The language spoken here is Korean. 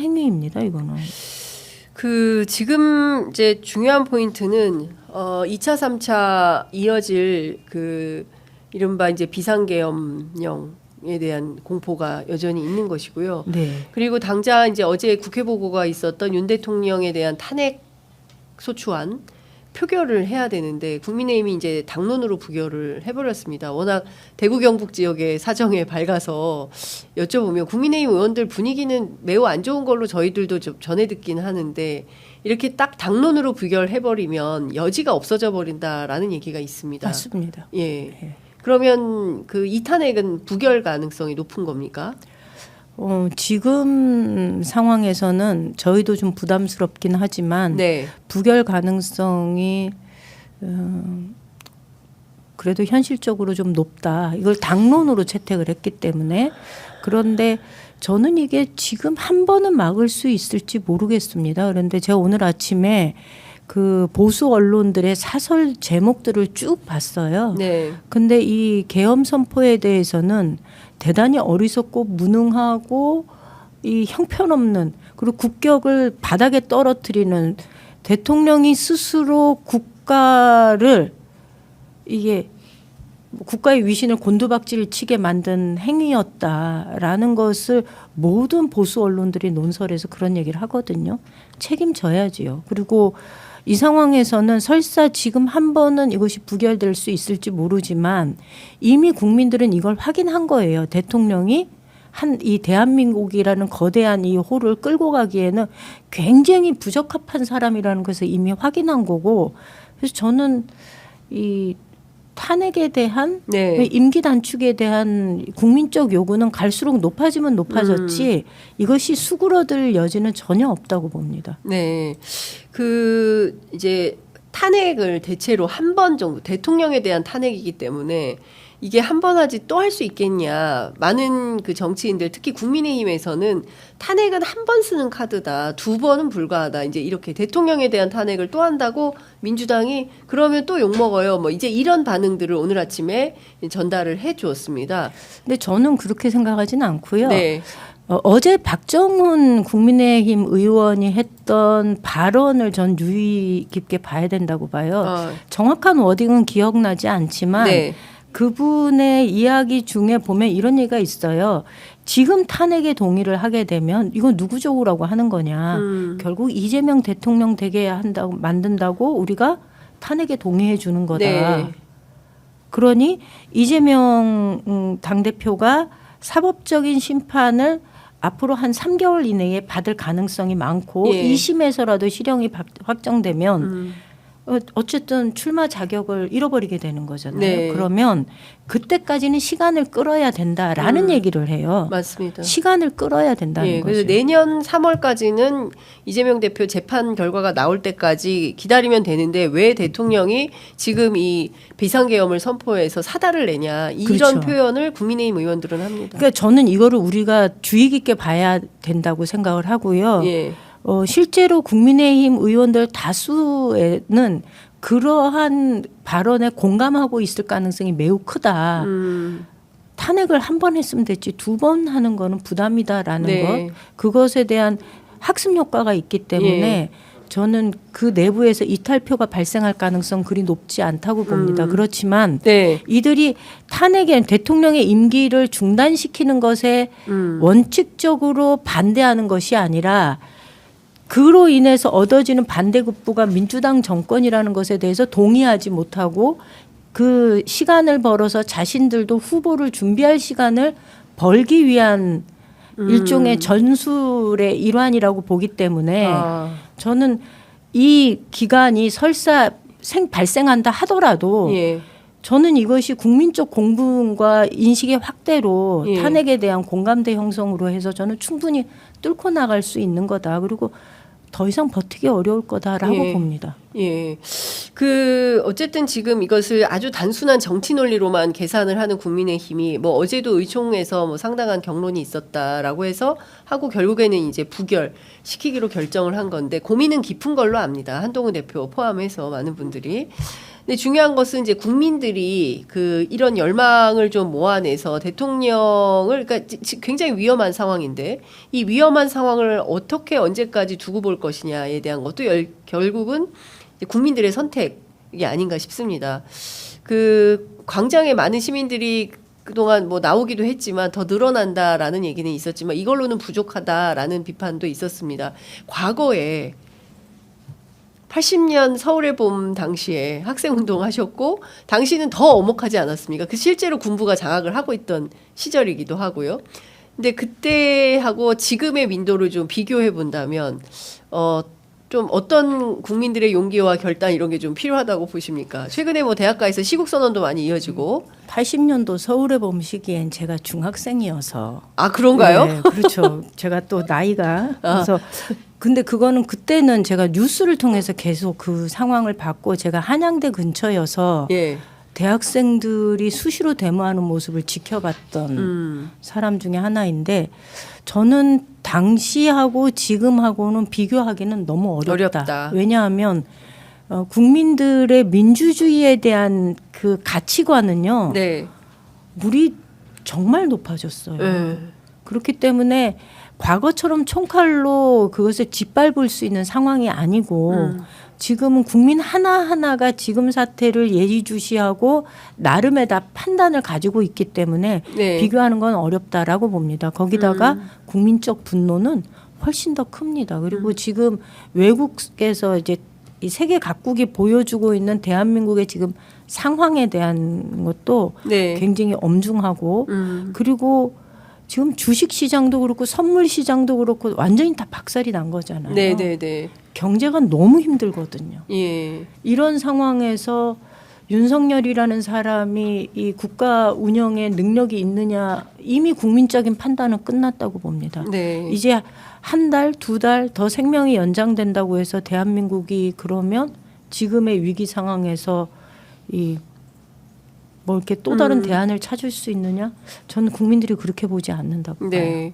행위입니다. 이거는. 지금 이제 중요한 포인트는 2차, 3차 이어질 이른바 이제 비상계엄령에 대한 공포가 여전히 있는 것이고요. 네. 그리고 당장 이제 어제 국회 보고가 있었던 윤 대통령에 대한 탄핵 소추안 표결을 해야 되는데 국민의힘이 이제 당론으로 부결을 해버렸습니다. 워낙 대구 경북 지역의 사정에 밝아서 여쭤보면 국민의힘 의원들 분위기는 매우 안 좋은 걸로 저희들도 좀 전해 듣긴 하는데 이렇게 딱 당론으로 부결해버리면 여지가 없어져 버린다라는 얘기가 있습니다. 맞습니다. 예. 네. 그러면 이 탄핵은 부결 가능성이 높은 겁니까? 지금 상황에서는 저희도 좀 부담스럽긴 하지만 네. 부결 가능성이 그래도 현실적으로 좀 높다. 이걸 당론으로 채택을 했기 때문에. 그런데 저는 이게 지금 한 번은 막을 수 있을지 모르겠습니다. 그런데 제가 오늘 아침에 그 보수 언론들의 사설 제목들을 쭉 봤어요. 네. 근데 이 계엄 선포에 대해서는 대단히 어리석고 무능하고 이 형편없는 그리고 국격을 바닥에 떨어뜨리는 대통령이 스스로 국가를 이게 국가의 위신을 곤두박질 치게 만든 행위였다라는 것을 모든 보수 언론들이 논설에서 그런 얘기를 하거든요. 책임져야지요. 그리고 이 상황에서는 설사 지금 한 번은 이것이 부결될 수 있을지 모르지만 이미 국민들은 이걸 확인한 거예요. 대통령이 이 대한민국이라는 거대한 이 호를 끌고 가기에는 굉장히 부적합한 사람이라는 것을 이미 확인한 거고, 그래서 저는 이 탄핵에 대한 네. 임기 단축에 대한 국민적 요구는 갈수록 높아지면 높아졌지 이것이 수그러들 여지는 전혀 없다고 봅니다. 네. 이제 탄핵을 대체로 한 번 정도 대통령에 대한 탄핵이기 때문에 이게 한 번 하지 또 할 수 있겠냐. 많은 정치인들 특히 국민의힘에서는 탄핵은 한 번 쓰는 카드다. 두 번은 불가하다. 이제 이렇게 대통령에 대한 탄핵을 또 한다고 민주당이 그러면 또 욕먹어요. 뭐 이제 이런 반응들을 오늘 아침에 전달을 해 주었습니다. 근데 저는 그렇게 생각하지는 않고요. 네. 어제 박정훈 국민의힘 의원이 했던 발언을 전 유의 깊게 봐야 된다고 봐요. 정확한 워딩은 기억나지 않지만 네. 그분의 이야기 중에 보면 이런 얘기가 있어요. 지금 탄핵에 동의를 하게 되면 이건 누구 좋으라고 하는 거냐. 결국 이재명 대통령 되게 만든다고 우리가 탄핵에 동의해 주는 거다. 네. 그러니 이재명 당대표가 사법적인 심판을 앞으로 한 3개월 이내에 받을 가능성이 많고 예. 2심에서라도 실형이 확정되면 어쨌든 출마 자격을 잃어버리게 되는 거잖아요. 네. 그러면 그때까지는 시간을 끌어야 된다라는 얘기를 해요. 맞습니다. 시간을 끌어야 된다는 예, 거죠. 그래서 내년 3월까지는 이재명 대표 재판 결과가 나올 때까지 기다리면 되는데 왜 대통령이 지금 이 비상계엄을 선포해서 사달을 내냐 이런 그렇죠. 표현을 국민의힘 의원들은 합니다. 그러니까 저는 이거를 우리가 주의 깊게 봐야 된다고 생각을 하고요. 예. 실제로 국민의힘 의원들 다수는 그러한 발언에 공감하고 있을 가능성이 매우 크다. 탄핵을 한 번 했으면 됐지 두 번 하는 거는 부담이다라는 네. 것. 그것에 대한 학습 효과가 있기 때문에 예. 저는 그 내부에서 이탈표가 발생할 가능성 그리 높지 않다고 봅니다. 그렇지만 네. 이들이 탄핵에 대통령의 임기를 중단시키는 것에 원칙적으로 반대하는 것이 아니라 그로 인해서 얻어지는 반대급부가 민주당 정권이라는 것에 대해서 동의하지 못하고 그 시간을 벌어서 자신들도 후보를 준비할 시간을 벌기 위한 일종의 전술의 일환이라고 보기 때문에 저는 이 기간이 설사 발생한다 하더라도 예. 저는 이것이 국민적 공분과 인식의 확대로 예. 탄핵에 대한 공감대 형성으로 해서 저는 충분히 뚫고 나갈 수 있는 거다. 그리고 더 이상 버티기 어려울 거다라고 예. 봅니다. 예. 어쨌든 지금 이것을 아주 단순한 정치 논리로만 계산을 하는 국민의힘이 뭐 어제도 의총에서 뭐 상당한 격론이 있었다라고 해서 하고 결국에는 이제 부결 시키기로 결정을 한 건데 고민은 깊은 걸로 압니다. 한동훈 대표 포함해서 많은 분들이. 근데 중요한 것은 이제 국민들이 그 이런 열망을 좀 모아내서 대통령을 그러니까 굉장히 위험한 상황인데 이 위험한 상황을 어떻게 언제까지 두고 볼 것이냐에 대한 것도 결국은 국민들의 선택이 아닌가 싶습니다. 그 광장에 많은 시민들이 그동안 뭐 나오기도 했지만 더 늘어난다라는 얘기는 있었지만 이걸로는 부족하다라는 비판도 있었습니다. 과거에 80년 서울의 봄 당시에 학생운동 하셨고 당시는 더 엄혹하지 않았습니까? 그 실제로 군부가 장악을 하고 있던 시절이기도 하고요. 근데 그때하고 지금의 민도를 좀 비교해 본다면 좀 어떤 국민들의 용기와 결단 이런 게 좀 필요하다고 보십니까? 최근에 뭐 대학가에서 시국선언도 많이 이어지고 80년도 서울의 봄 시기엔 제가 중학생이어서 아 그런가요? 네, 그렇죠. 제가 또 나이가 그래서 근데 그거는 그때는 제가 뉴스를 통해서 계속 그 상황을 봤고 제가 한양대 근처여서 예. 대학생들이 수시로 데모하는 모습을 지켜봤던 사람 중에 하나인데 저는 당시하고 지금하고는 비교하기는 너무 어렵다. 왜냐하면 국민들의 민주주의에 대한 그 가치관은요. 네. 물이 정말 높아졌어요. 그렇기 때문에 과거처럼 총칼로 그것을 짓밟을 수 있는 상황이 아니고 지금은 국민 하나하나가 지금 사태를 예의주시하고 나름의 다 판단을 가지고 있기 때문에 네. 비교하는 건 어렵다라고 봅니다. 거기다가 국민적 분노는 훨씬 더 큽니다. 그리고 지금 외국에서 이제 이 세계 각국이 보여주고 있는 대한민국의 지금 상황에 대한 것도 네. 굉장히 엄중하고 그리고 지금 주식 시장도 그렇고 선물 시장도 그렇고 완전히 다 박살이 난 거잖아요. 네, 네, 네. 경제가 너무 힘들거든요. 예. 이런 상황에서 윤석열이라는 사람이 이 국가 운영에 능력이 있느냐 이미 국민적인 판단은 끝났다고 봅니다. 네. 이제 한 달, 두 달 더 생명이 연장된다고 해서 대한민국이 그러면 지금의 위기 상황에서 이 뭐 이렇게 또 다른 대안을 찾을 수 있느냐? 저는 국민들이 그렇게 보지 않는다고 봐요. 네.